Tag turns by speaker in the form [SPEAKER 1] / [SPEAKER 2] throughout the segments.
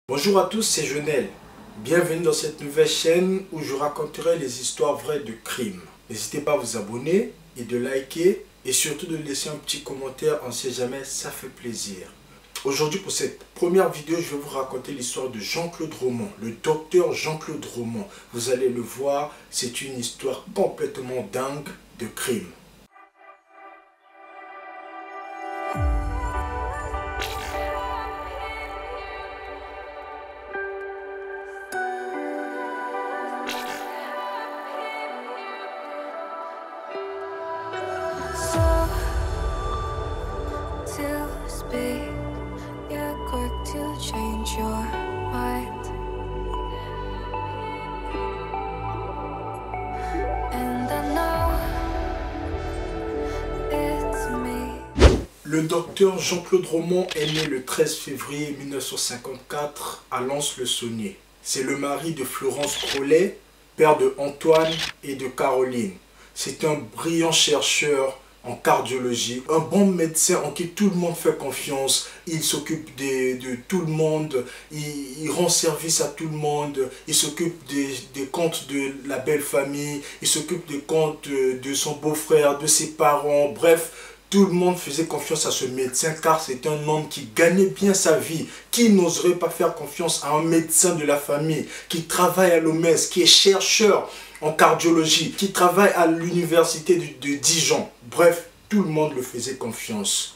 [SPEAKER 1] Bonjour à tous, c'est Jonel. Bienvenue dans cette nouvelle chaîne où je raconterai les histoires vraies de crimes. N'hésitez pas à vous abonner et de liker et surtout de laisser un petit commentaire, on ne sait jamais, ça fait plaisir. Aujourd'hui pour cette première vidéo, je vais vous raconter l'histoire de Jean-Claude Romand, le docteur Jean-Claude Romand. Vous allez le voir, c'est une histoire complètement dingue de crime. Le docteur Jean-Claude Romand est né le 13 février 1954 à Lens-le-Saunier. C'est le mari de Florence Grollet, père de Antoine et de Caroline. C'est un brillant chercheur en cardiologie, un bon médecin en qui tout le monde fait confiance. Il s'occupe de tout le monde, il rend service à tout le monde, il s'occupe des comptes de la belle famille, il s'occupe des comptes de son beau-frère, de ses parents, bref. Tout le monde faisait confiance à ce médecin car c'est un homme qui gagnait bien sa vie. Qui n'oserait pas faire confiance à un médecin de la famille qui travaille à l'OMS, qui est chercheur en cardiologie, qui travaille à l'université de Dijon. Bref, tout le monde le faisait confiance.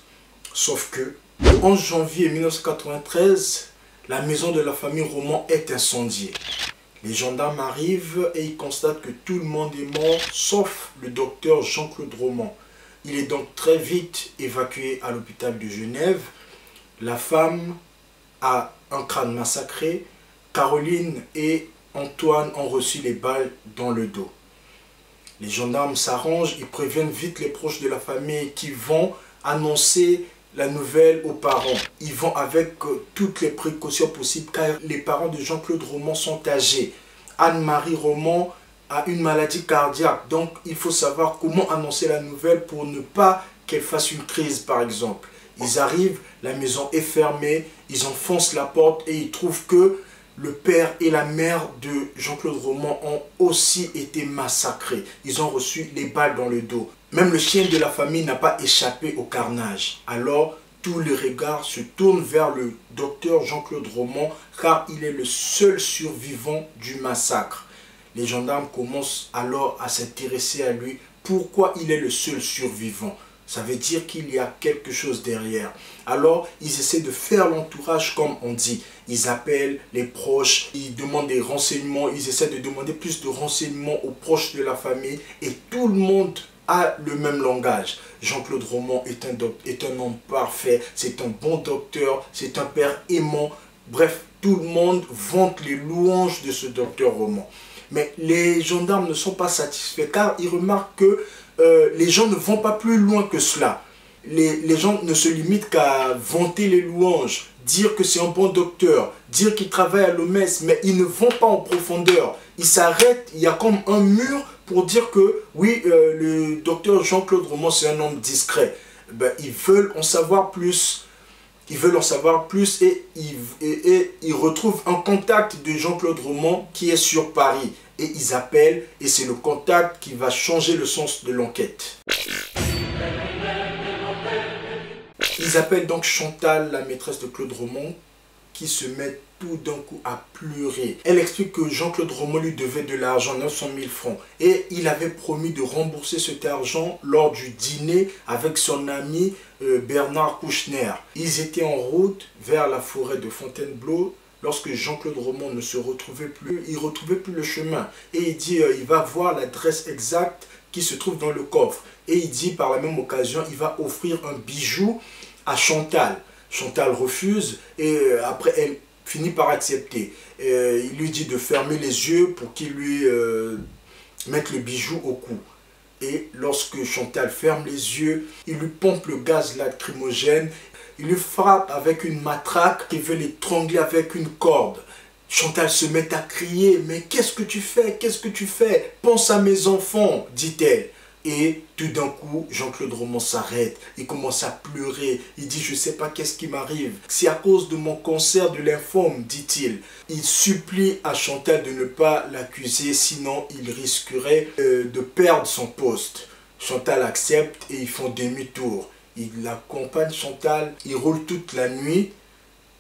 [SPEAKER 1] Sauf que, le 11 janvier 1993, la maison de la famille Romand est incendiée. Les gendarmes arrivent et ils constatent que tout le monde est mort, sauf le docteur Jean-Claude Romand. Il est donc très vite évacué à l'hôpital de Genève. La femme a un crâne massacré. Caroline et Antoine ont reçu les balles dans le dos. Les gendarmes s'arrangent, ils préviennent vite les proches de la famille qui vont annoncer la nouvelle aux parents. Ils vont avec toutes les précautions possibles car les parents de Jean-Claude Romand sont âgés. Anne-Marie Romand a une maladie cardiaque, donc il faut savoir comment annoncer la nouvelle pour ne pas qu'elle fasse une crise par exemple. Ils arrivent, la maison est fermée, ils enfoncent la porte et ils trouvent que le père et la mère de Jean-Claude Romand ont aussi été massacrés. Ils ont reçu les balles dans le dos. Même le chien de la famille n'a pas échappé au carnage. Alors, tous les regards se tournent vers le docteur Jean-Claude Romand car il est le seul survivant du massacre. Les gendarmes commencent alors à s'intéresser à lui. Pourquoi il est le seul survivant? Ça veut dire qu'il y a quelque chose derrière. Alors, ils essaient de faire l'entourage comme on dit. Ils appellent les proches, ils demandent des renseignements, ils essaient de demander plus de renseignements aux proches de la famille. Et tout le monde a le même langage. Jean-Claude Romand est un homme parfait, c'est un bon docteur, c'est un père aimant. Bref, tout le monde vante les louanges de ce docteur Romand. Mais les gendarmes ne sont pas satisfaits car ils remarquent que les gens ne vont pas plus loin que cela. Les gens ne se limitent qu'à vanter les louanges, dire que c'est un bon docteur, dire qu'il travaille à l'OMS, mais ils ne vont pas en profondeur. Ils s'arrêtent, il y a comme un mur pour dire que oui, le docteur Jean-Claude Romand c'est un homme discret. Ils veulent en savoir plus. Ils veulent en savoir plus et ils retrouvent un contact de Jean-Claude Romand qui est sur Paris. Et ils appellent et c'est le contact qui va changer le sens de l'enquête. Ils appellent donc Chantal, la maîtresse de Claude Romand, qui se met tout d'un coup à pleurer. Elle explique que Jean-Claude Romand lui devait de l'argent, 900 000 francs. Et il avait promis de rembourser cet argent lors du dîner avec son ami Bernard Kouchner. Ils étaient en route vers la forêt de Fontainebleau lorsque Jean-Claude Romand ne se retrouvait plus. Il ne retrouvait plus le chemin. Et il dit il va voir l'adresse exacte qui se trouve dans le coffre. Et il dit par la même occasion, il va offrir un bijou à Chantal. Chantal refuse et après elle finit par accepter. Il lui dit de fermer les yeux pour qu'il lui mette le bijou au cou. Et lorsque Chantal ferme les yeux, il lui pompe le gaz lacrymogène. Il lui frappe avec une matraque et veut l'étrangler avec une corde. Chantal se met à crier. « Mais qu'est-ce que tu fais? Qu'est-ce que tu fais? Pense à mes enfants, dit-elle. Et tout d'un coup, Jean-Claude Romand s'arrête, il commence à pleurer, il dit « Je sais pas qu'est-ce qui m'arrive, c'est à cause de mon cancer de lymphome », dit-il. Il supplie à Chantal de ne pas l'accuser, sinon il risquerait de perdre son poste. Chantal accepte et ils font demi-tour. Il accompagne Chantal, il roule toute la nuit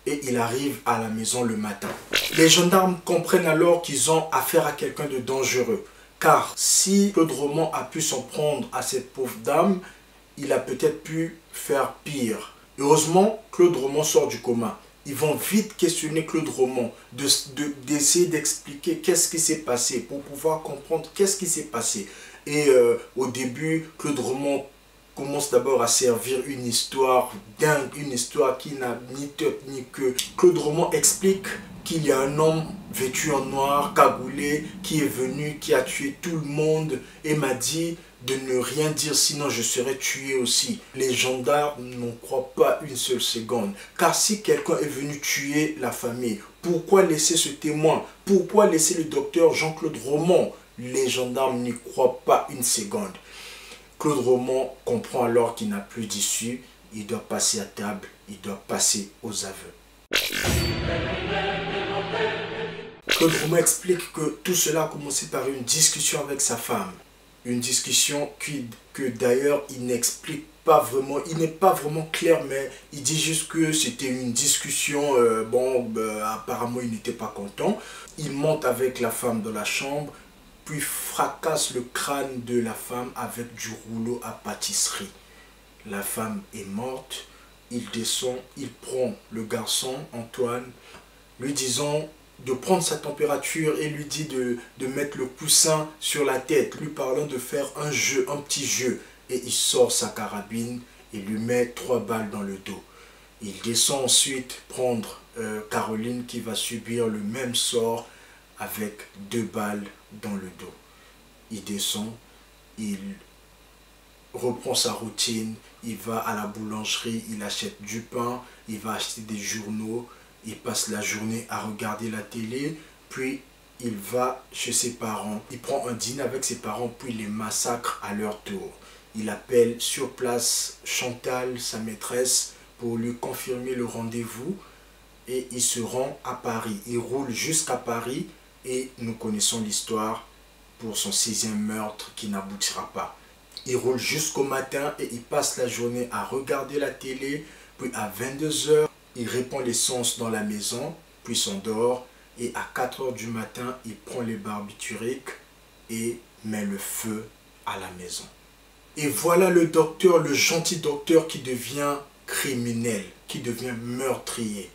[SPEAKER 1] et il arrive à la maison le matin. Les gendarmes comprennent alors qu'ils ont affaire à quelqu'un de dangereux. Car si Claude Romand a pu s'en prendre à cette pauvre dame, il a peut-être pu faire pire. Heureusement, Claude Romand sort du coma. Ils vont vite questionner Claude Romand, d'essayer d'expliquer qu'est-ce qui s'est passé, pour pouvoir comprendre qu'est-ce qui s'est passé. Et au début, Claude Romand commence d'abord à servir une histoire dingue, une histoire qui n'a ni tête ni queue. Claude Romand explique qu'il y a un homme vêtu en noir, cagoulé, qui est venu, qui a tué tout le monde et m'a dit de ne rien dire sinon je serais tué aussi. Les gendarmes n'en croient pas une seule seconde. Car si quelqu'un est venu tuer la famille, pourquoi laisser ce témoin? Pourquoi laisser le docteur Jean-Claude Romand? Les gendarmes n'y croient pas une seconde. Claude Romand comprend alors qu'il n'a plus d'issue. Il doit passer à table, il doit passer aux aveux. Claude Romand explique que tout cela a commencé par une discussion avec sa femme. Une discussion que d'ailleurs il n'explique pas vraiment, il n'est pas vraiment clair, mais il dit juste que c'était une discussion, apparemment il n'était pas content. Il monte avec la femme dans la chambre, puis fracasse le crâne de la femme avec du rouleau à pâtisserie. La femme est morte, il descend, il prend le garçon, Antoine, lui disant de prendre sa température et lui dit de mettre le coussin sur la tête, lui parlant de faire un jeu, un petit jeu. Et il sort sa carabine et lui met 3 balles dans le dos. Il descend ensuite prendre Caroline qui va subir le même sort avec 2 balles dans le dos. Il descend, il reprend sa routine, il va à la boulangerie, il achète du pain, il va acheter des journaux, il passe la journée à regarder la télé, puis il va chez ses parents, il prend un dîner avec ses parents, puis il les massacre à leur tour. Il appelle sur place Chantal, sa maîtresse, pour lui confirmer le rendez-vous et il se rend à Paris. Il roule jusqu'à Paris et nous connaissons l'histoire pour son 6e meurtre qui n'aboutira pas. Il roule jusqu'au matin et il passe la journée à regarder la télé, puis à 22 h, il répand l'essence dans la maison, puis s'endort et à 4 h du matin, il prend les barbituriques et met le feu à la maison. Et voilà le docteur, le gentil docteur qui devient criminel, qui devient meurtrier.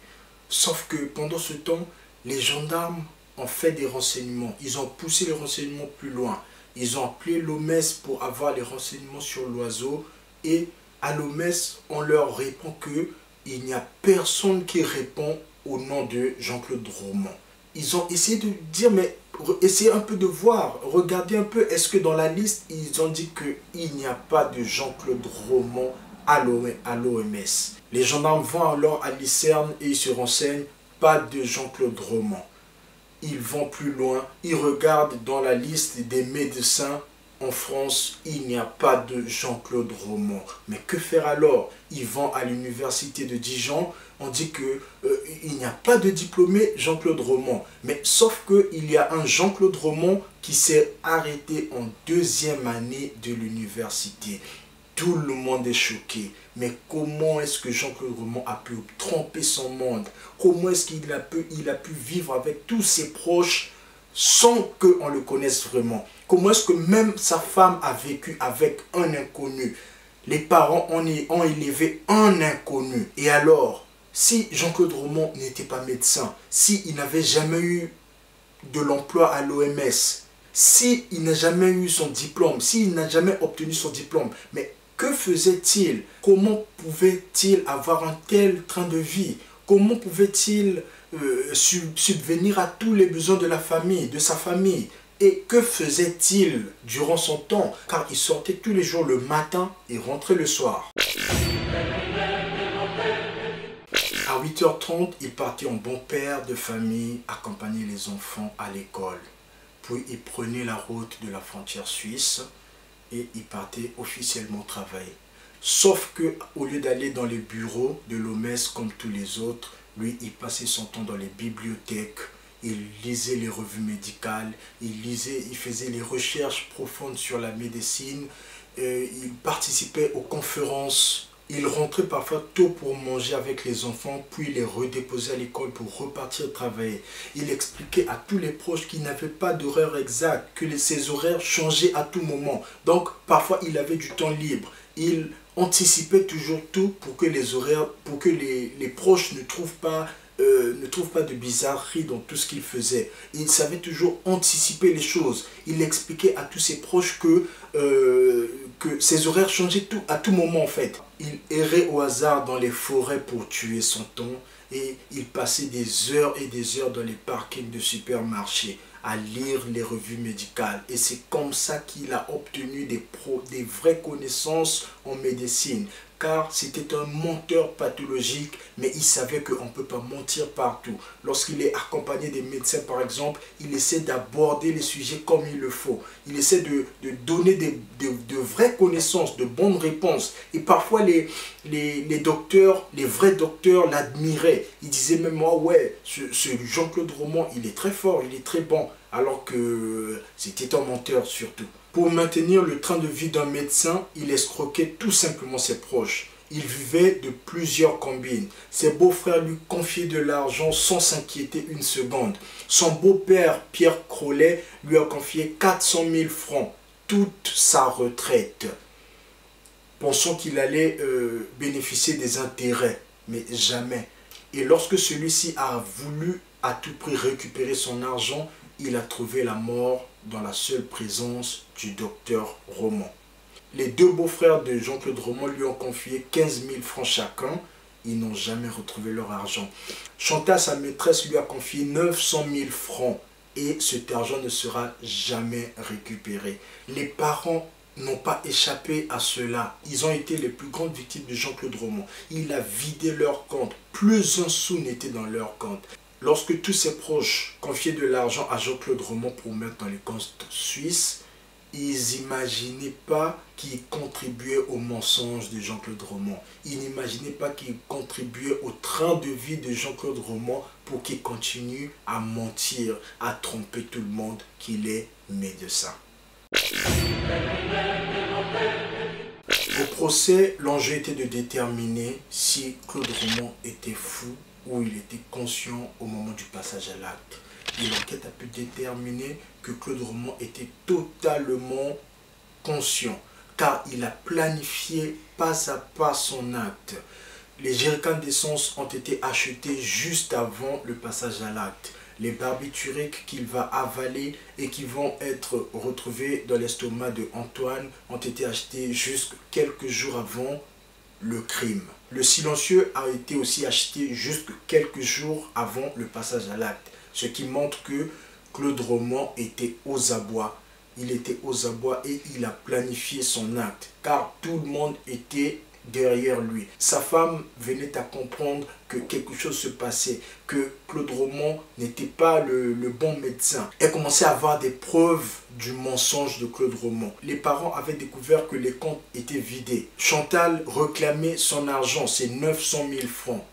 [SPEAKER 1] Sauf que pendant ce temps, les gendarmes ont fait des renseignements. Ils ont poussé les renseignements plus loin. Ils ont appelé l'OMS pour avoir les renseignements sur l'oiseau. Et à l'OMS, on leur répond qu'il n'y a personne qui répond au nom de Jean-Claude Romand. Ils ont essayé de dire, mais essayez un peu de voir, regardez un peu, est-ce que dans la liste, ils ont dit qu'il n'y a pas de Jean-Claude Romand à l'OMS. Les gendarmes vont alors à l'ICERN et ils se renseignent, pas de Jean-Claude Romand. Ils vont plus loin, ils regardent dans la liste des médecins en France, il n'y a pas de Jean-Claude Romand. Mais que faire alors? Ils vont à l'université de Dijon, on dit qu'il n'y a pas de diplômé Jean-Claude Romand. Mais sauf qu'il y a un Jean-Claude Romand qui s'est arrêté en 2e année de l'université. Tout le monde est choqué. Mais comment est-ce que Jean-Claude Romand a pu tromper son monde? Comment est-ce qu'il a pu vivre avec tous ses proches sans qu'on le connaisse vraiment? Comment est-ce que même sa femme a vécu avec un inconnu? Les parents ont élevé un inconnu. Et alors, si Jean-Claude Romand n'était pas médecin, s'il n'avait jamais eu de l'emploi à l'OMS, s'il n'a jamais eu son diplôme, s'il n'a jamais obtenu son diplôme, mais que faisait-il? Comment pouvait-il avoir un tel train de vie? Comment pouvait-il subvenir à tous les besoins de la famille, de sa famille? Et que faisait-il durant son temps? Car il sortait tous les jours le matin et rentrait le soir. À 8 h 30, il partait en bon père de famille, accompagner les enfants à l'école. Puis il prenait la route de la frontière suisse et il partait officiellement travailler. Sauf que au lieu d'aller dans les bureaux de l'OMS comme tous les autres, lui, il passait son temps dans les bibliothèques, il lisait les revues médicales, il faisait les recherches profondes sur la médecine, il participait aux conférences. Il rentrait parfois tôt pour manger avec les enfants, puis les redéposait à l'école pour repartir travailler. Il expliquait à tous les proches qu'il n'avait pas d'horaire exact, que ses horaires changeaient à tout moment. Donc, parfois, il avait du temps libre. Il anticipait toujours tout pour que les horaires, pour que les proches ne trouvent pas de bizarreries dans tout ce qu'il faisait. Il savait toujours anticiper les choses. Il expliquait à tous ses proches que ses horaires changeaient à tout moment en fait. Il errait au hasard dans les forêts pour tuer son temps et il passait des heures et des heures dans les parkings de supermarchés à lire les revues médicales. Et c'est comme ça qu'il a obtenu des vraies connaissances en médecine. Car c'était un menteur pathologique, mais il savait qu'on ne peut pas mentir partout. Lorsqu'il est accompagné des médecins, par exemple, il essaie d'aborder les sujets comme il le faut. Il essaie de donner de vraies connaissances, de bonnes réponses. Et parfois, les docteurs, les vrais docteurs l'admiraient. Ils disaient même, moi, ouais, ce Jean-Claude Roman, il est très fort, il est très bon. Alors que c'était un menteur surtout. Pour maintenir le train de vie d'un médecin, il escroquait tout simplement ses proches. Il vivait de plusieurs combines. Ses beaux-frères lui confiaient de l'argent sans s'inquiéter une seconde. Son beau-père, Pierre Crollet, lui a confié 400 000 francs, toute sa retraite, pensant qu'il allait bénéficier des intérêts, mais jamais. Et lorsque celui-ci a voulu à tout prix récupérer son argent, il a trouvé la mort dans la seule présence du docteur Roman. Les deux beaux-frères de Jean-Claude Roman lui ont confié 15 000 francs chacun. Ils n'ont jamais retrouvé leur argent. Chantal, sa maîtresse, lui a confié 900 000 francs et cet argent ne sera jamais récupéré. Les parents n'ont pas échappé à cela. Ils ont été les plus grandes victimes de Jean-Claude Roman. Il a vidé leur compte. Plus un sou n'était dans leur compte. Lorsque tous ses proches confiaient de l'argent à Jean-Claude Roman pour mettre dans les comptes suisses, ils n'imaginaient pas qu'il contribuait au mensonge de Jean-Claude Roman. Ils n'imaginaient pas qu'il contribuait au train de vie de Jean-Claude Roman pour qu'il continue à mentir, à tromper tout le monde qu'il est médecin. Au procès, l'enjeu était de déterminer si Claude Roman était fou ou il était conscient au moment du passage à l'acte. Et l'enquête a pu déterminer que Claude Roman était totalement conscient, car il a planifié pas à pas son acte. Les jerrycans d'essence ont été achetés juste avant le passage à l'acte. Les barbituriques qu'il va avaler et qui vont être retrouvés dans l'estomac de Antoine ont été achetés juste quelques jours avant le crime. Le silencieux a été aussi acheté juste quelques jours avant le passage à l'acte, ce qui montre que Claude Roman était aux abois. Il était aux abois et il a planifié son acte, car tout le monde était derrière lui. Sa femme venait à comprendre que quelque chose se passait, que Claude Roman n'était pas le bon médecin. Elle commençait à avoir des preuves du mensonge de Claude Roman. Les parents avaient découvert que les comptes étaient vidés. Chantal réclamait son argent, ses 900 000 francs.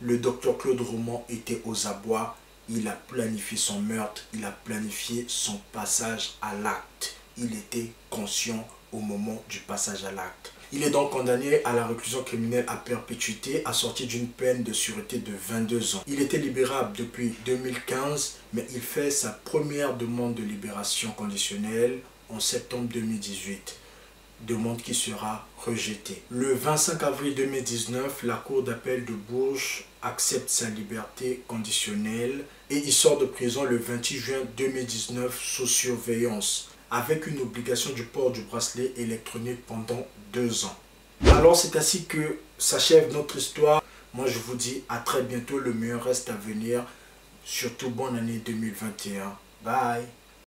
[SPEAKER 1] Le docteur Claude Roman était aux abois. Il a planifié son meurtre, il a planifié son passage à l'acte. Il était conscient au moment du passage à l'acte. Il est donc condamné à la réclusion criminelle à perpétuité, assorti d'une peine de sûreté de 22 ans. Il était libérable depuis 2015, mais il fait sa première demande de libération conditionnelle en septembre 2018. Demande qui sera rejetée. Le 25 avril 2019, la Cour d'appel de Bourges accepte sa liberté conditionnelle et il sort de prison le 28 juin 2019 sous surveillance, avec une obligation du port du bracelet électronique pendant 2 ans. Alors c'est ainsi que s'achève notre histoire. Moi je vous dis à très bientôt, le meilleur reste à venir. Surtout bonne année 2021. Bye.